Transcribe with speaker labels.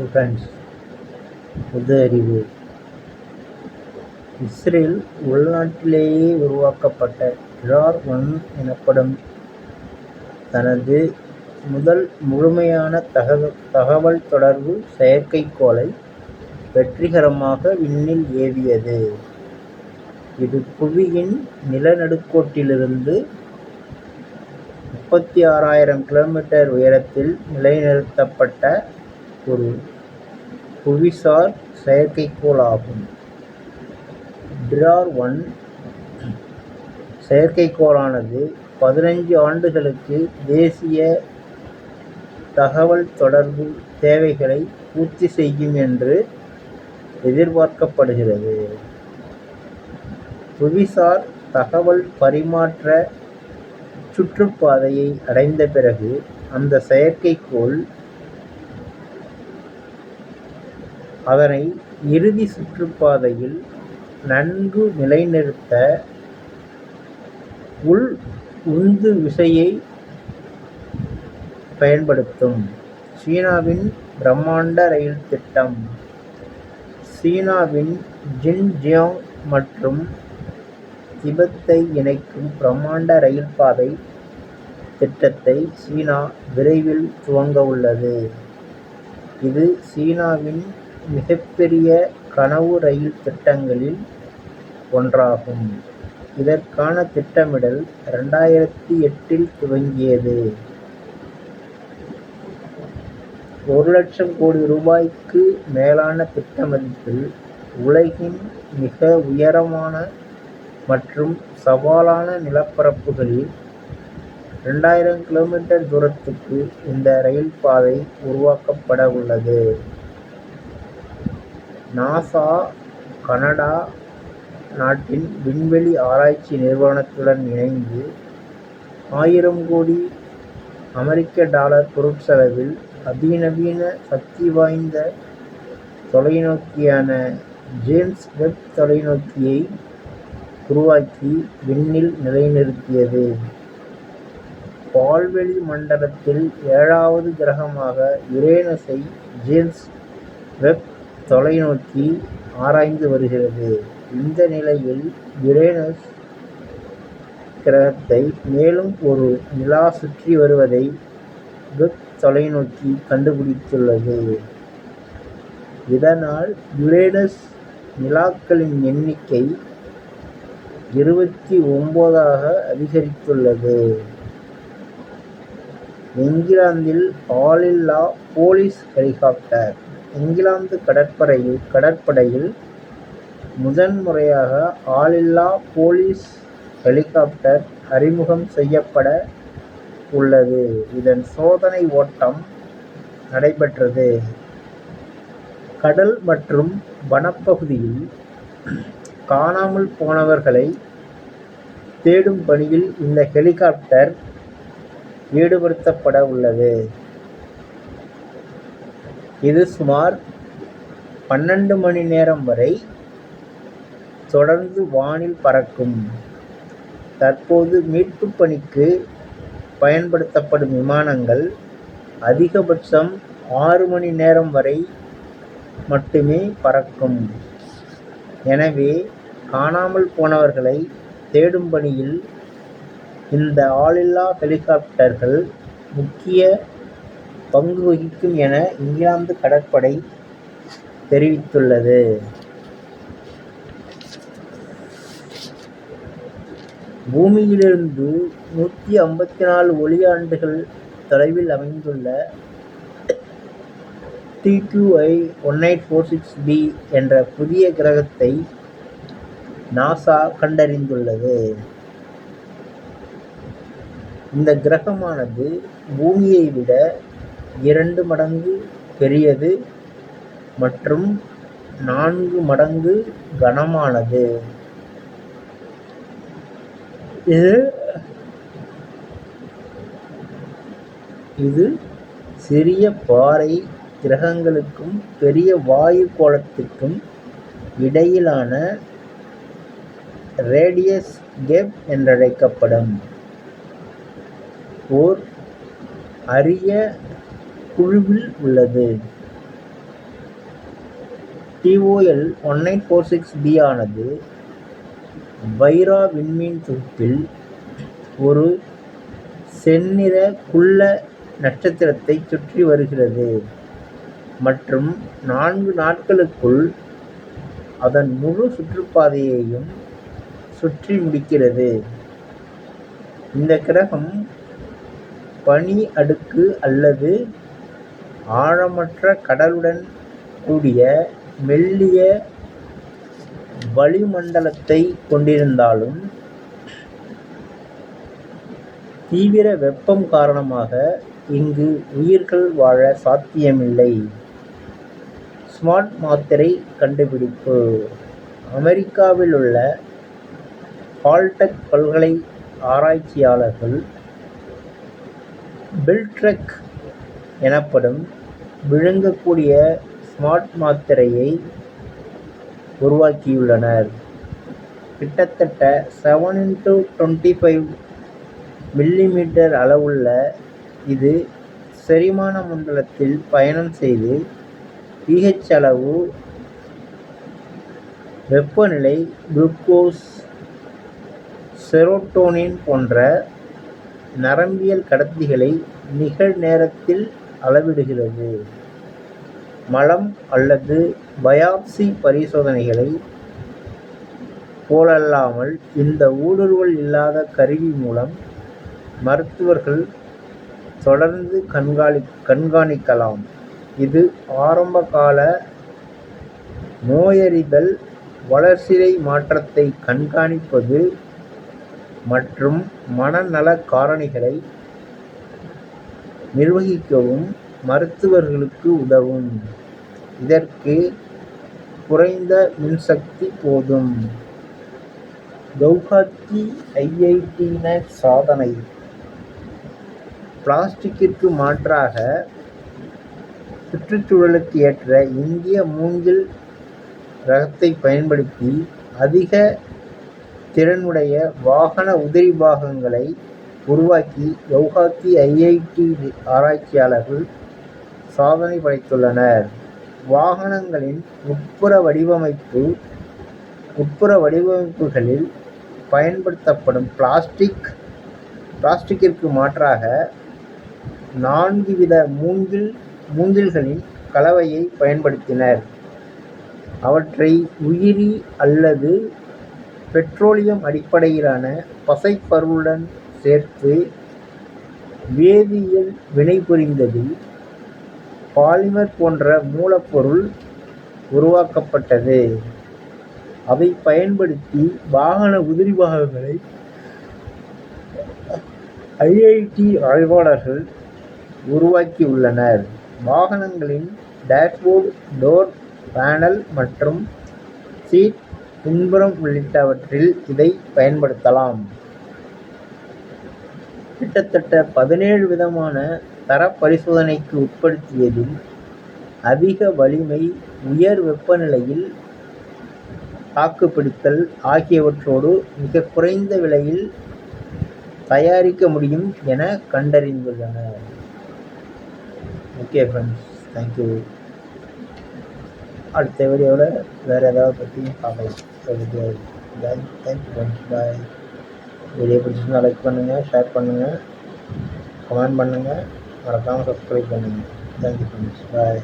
Speaker 1: Friends, பொது அறிவு. Israel உள்நாட்டிலேயே உருவாக்கப்பட்ட டிரார்-1 எனப்படும் தனது முதல் முழுமையான தகவல் தொடர்பு செயற்கைக்கோளை வெற்றிகரமாக விண்ணில் ஏவியது. இது புவியின் நிலநடுக்கோட்டிலிருந்து 36,000 கிலோமீட்டர் உயரத்தில் நிலைநிறுத்தப்பட்ட ஒரு புவிசார் செயற்கைக்கோள் ஆகும். டிரார்-1 செயற்கைக்கோளானது 15 ஆண்டுகளுக்கு தேசிய தகவல் தொடர்பு தேவைகளை பூர்த்தி செய்யும் என்று எதிர்பார்க்கப்படுகிறது. புவிசார் தகவல் பரிமாற்ற சுற்றுப்பாதையை அடைந்த பிறகு அந்த செயற்கைக்கோள் அதனை இறுதி சுற்றுப்பாதையில் நன்கு நிலைநிறுத்த உள் உந்து விசையை பயன்படுத்தும். சீனாவின் பிரம்மாண்ட ரயில் திட்டம். சீனாவின் ஜின்ஜியாங் மற்றும் திபெத்தை இணைக்கும் பிரம்மாண்ட ரயில் பாதை திட்டத்தை சீனா விரைவில் துவங்கவுள்ளது. இது சீனாவின் மிகப்பெரிய கனவு ரயில் திட்டங்களில் ஒன்றாகும். இதற்கான திட்டமிடல் 2008 துவங்கியது. 1,00,000 கோடி ரூபாய்க்கு மேலான திட்ட மதிப்பில் உலகின் மிக உயரமான மற்றும் சவாலான நிலப்பரப்புகளில் 2000 கிலோமீட்டர் தூரத்துக்கு இந்த ரயில் பாதை உருவாக்கப்பட உள்ளது. நாசா கனடா நாட்டின் விண்வெளி ஆராய்ச்சி நிறுவனத்துடன் இணைந்து $1000 கோடி பொருட்செலவில் அதிநவீன சக்தி வாய்ந்த தொலைநோக்கியான ஜேம்ஸ் வெப் தொலைநோக்கியை உருவாக்கி விண்ணில் நிலைநிறுத்தியது. பால்வெளி மண்டலத்தில் 7வது கிரகமாக யுரேனஸை ஜேம்ஸ் வெப் தொலைநோக்கி ஆராய்ந்து வருகிறது. இந்த நிலையில் யுரேனஸ் கிரகத்தை மேலும் ஒரு நிலா சுற்றி வருவதை வெப் தொலைநோக்கி கண்டுபிடித்துள்ளது. இதனால் யுரேனஸ் நிலாக்களின் எண்ணிக்கை 29ஆக அதிகரித்துள்ளது. இங்கிலாந்தில் ஆளில்லா போலீஸ் ஹெலிகாப்டர். இங்கிலாந்து கடற்படையில் முதன்முறையாக ஆளில்லா போலீஸ் ஹெலிகாப்டர் அறிமுகம் செய்யப்பட உள்ளது. இதன் சோதனை ஓட்டம் நடைபெற்றது. கடல் மற்றும் வனப்பகுதியில் காணாமல் போனவர்களை தேடும் பணியில் இந்த ஹெலிகாப்டர் ஈடுபடுத்தப்பட உள்ளது. இது சுமார் 12 மணி நேரம் வரை தொடர்ந்து வானில் பறக்கும். தற்போது மீட்பு பணிக்கு பயன்படுத்தப்படும் விமானங்கள் அதிகபட்சம் 6 மணி நேரம் வரை மட்டுமே பறக்கும். எனவே காணாமல் போனவர்களை தேடும் பணியில் இந்த ஆளில்லா ஹெலிகாப்டர்கள் முக்கிய பங்கு வகிக்கும் என இங்கிலாந்து கடற்படை தெரிவித்துள்ளது. பூமியிலிருந்து 154 ஒளியாண்டுகள் தொலைவில் அமைந்துள்ள TQI 1846b என்ற புதிய கிரகத்தை நாசா கண்டறிந்துள்ளது. இந்த கிரகமானது பூமியை விட 2 மடங்கு பெரியது மற்றும் 4 மடங்கு கனமானது. இது சிறிய பாறை கிரகங்களுக்கும் பெரிய வாயு கோளத்திற்கும் இடையிலான ரேடியஸ் கேப் என்றழைக்கப்படும் ஓர் அரிய குழுவில் உள்ளது. TOL-1946b ஆனது வைரா விண்மீன் தொகுப்பில் ஒரு செந்நிற குள்ள நட்சத்திரத்தைச் சுற்றி வருகிறது மற்றும் 4 நாட்களுக்குள் அதன் முழு சுற்றுப்பாதையையும் சுற்றி முடிக்கிறது. இந்த கிரகம் பனி அடுக்கு அல்லது ஆழமற்ற கடலுடன் கூடிய மெல்லிய வளிமண்டலத்தைக் கொண்டிருந்தாலும், தீவிர வெப்பம் காரணமாக இங்கு உயிர்கள் வாழ சாத்தியமில்லை. ஸ்மார்ட் மாத்திரை கண்டுபிடிப்பு. அமெரிக்காவில் உள்ள கால்டெக் பல்கலை ஆராய்ச்சியாளர்கள் பில்ட்ரெக் எனப்படும் விழுங்கக்கூடிய ஸ்மார்ட் மாத்திரையை உருவாக்கியுள்ளனர். கிட்டத்தட்ட 7x25 மில்லிமீட்டர் அளவுள்ள இது செரிமான மண்டலத்தில் பயணம் செய்து pH அளவு, வெப்பநிலை, குளுக்கோஸ், செரோட்டோனின் போன்ற நரம்பியல் கடத்திகளை நிகழ்நேரத்தில் அளவிடுகிறது. மலம் அல்லது பயாப்சி பரிசோதனைகளை போலல்லாமல் இந்த ஊடுருவல் இல்லாத கருவி மூலம் மருத்துவர்கள் தொடர்ந்து கண்காணிக்கலாம். இது ஆரம்பகால நோயறிதல், வளர்சிதை மாற்றத்தை கண்காணிப்பது மற்றும் மனநல காரணிகளை நிர்வகிக்கவும் மருத்துவர்களுக்கு உதவும். இதற்கு குறைந்த மின்சக்தி போதும். கவுஹாத்தி IIT-net சாதனை. பிளாஸ்டிக்கிற்கு மாற்றாக சுற்றுச்சூழலுக்கு ஏற்ற இந்திய மூங்கில் ரகத்தை பயன்படுத்தி அதிக திறனுடைய வாகன உதிரி பாகங்களை உருவாக்கி கவுஹாத்தி IIT ஆராய்ச்சியாளர்கள் சாதனை படைத்துள்ளனர். வாகனங்களின் உட்புற வடிவமைப்புகளில் பயன்படுத்தப்படும் பிளாஸ்டிக்கிற்கு மாற்றாக 4 வித மூங்கில்களின் கலவையை பயன்படுத்தினர். அவற்றை உயிரி அல்லது பெட்ரோலியம் அடிப்படையிலான பசைப்பொருளுடன் சேர்த்து வேதியியல் வினைபுரிந்ததில் பாலிமர் போன்ற மூலப்பொருள் உருவாக்கப்பட்டது. அதை பயன்படுத்தி வாகன உதிரி பாகங்களை IIT ஆய்வாளர்கள் உருவாக்கியுள்ளனர். வாகனங்களின் டேஷ்போர்டு, டோர் பேனல் மற்றும் சீட் பின்புறம் உள்ளிட்டவற்றில் இதை பயன்படுத்தலாம். கிட்டத்தட்ட 17 விதமான தர பரிசோதனைக்கு உட்படுத்தியதில் அதிக வலிமை, உயர் வெப்பநிலையில் தாக்குப்பிடித்தல் ஆகியவற்றோடு மிகக் குறைந்த விலையில் தயாரிக்க முடியும் என கண்டறிந்துள்ளனர். Okay friends, thank you. அடுத்த வீடியோவில் வேறு ஏதாவது பற்றியும் பார்க்கலாம். தேங்க்யூ ஃப்ரெண்ட்ஸ், பாய். வீடியோ பிடிச்சிருந்தா லைக் பண்ணுங்கள், ஷேர் பண்ணுங்கள், கமெண்ட் பண்ணுங்கள், மறக்காமல் சப்ஸ்கிரைப் பண்ணுங்கள். தேங்க்யூ ஃப்ரெண்ட்ஸ், பாய்.